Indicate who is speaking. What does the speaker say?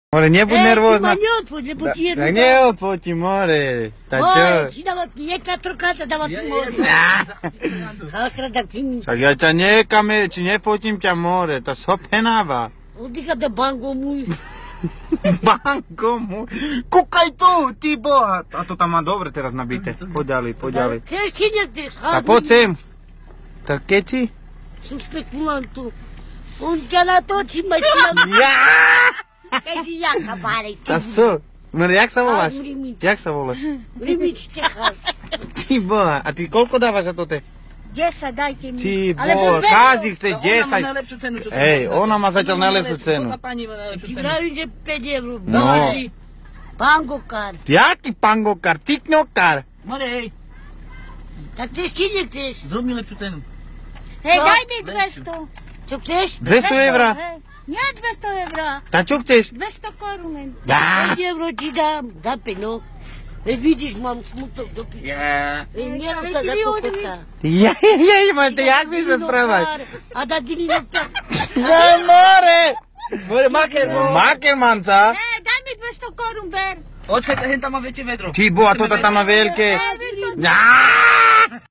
Speaker 1: More, nebuď nervózna.
Speaker 2: Ty ma neodpoď, lebo ti jednu
Speaker 1: Tak neodpoď ti, more. Tak čo?
Speaker 2: More, si dáva jedna trokata, dáva ti more. Zástra, tak si mi...
Speaker 1: Tak ja ťa nekame, či nefotím ťa, more. To sopenáva.
Speaker 2: Oddychate bango môj.
Speaker 1: Banko môj. Kúkaj tu, ty boha. A to tam má dobre teraz nabité. Poď ďalej.
Speaker 2: Chceš či nechceš?
Speaker 1: Tak poď sem. Tak keci?
Speaker 2: Som spekulantu. On ťa natočí, ma či mám...
Speaker 1: Ja!
Speaker 2: Keď si jaka, Marek.
Speaker 1: Času. More, jak sa voláš?
Speaker 2: Rimič.
Speaker 1: Jak sa voláš?
Speaker 2: Rimič, Techas.
Speaker 1: Ty boha. A ty koľko dávaš za to?
Speaker 2: 10, dajte mi.
Speaker 1: Ty
Speaker 2: Alebo
Speaker 1: boha,
Speaker 2: 200.
Speaker 1: každý chce
Speaker 3: Ona má
Speaker 1: 10.
Speaker 3: najlepšiu cenu, čo
Speaker 1: Hej, ona má zatiaľ najlepšiu cenu.
Speaker 3: Ona pani má najlepšiu
Speaker 2: Ti
Speaker 3: cenu.
Speaker 2: vravím, že 5 eur.
Speaker 1: No.
Speaker 2: Pangokar.
Speaker 1: Jaký pangokar? Tikňokar.
Speaker 3: More, hej,
Speaker 2: Tak chceš či nechceš?
Speaker 3: zrob mi lepšiu cenu.
Speaker 2: Hej,
Speaker 3: No,
Speaker 2: daj mi
Speaker 3: lepšiu.
Speaker 2: 200. Čo chceš?
Speaker 1: 200 eur?
Speaker 2: Hej. Nie 200 eur.
Speaker 1: Tak čo chceš?
Speaker 2: 200 korun.
Speaker 1: Dá.
Speaker 2: 5 eur ti dám. Zapej, no. Veď vidíš, mám smutok do piča. Nemám sa za kokota.
Speaker 1: Mate, jak mi sa správať?
Speaker 2: A da dilinokár.
Speaker 1: Ne, more!
Speaker 3: More, maker,
Speaker 1: Makermanca?
Speaker 2: Hej, daj mi 200 korun, ber.
Speaker 3: Počkajte, hen tam má väčšie vedro.
Speaker 1: Ty boha, toto tam má veľké.
Speaker 2: Hej, vidím.
Speaker 1: Á!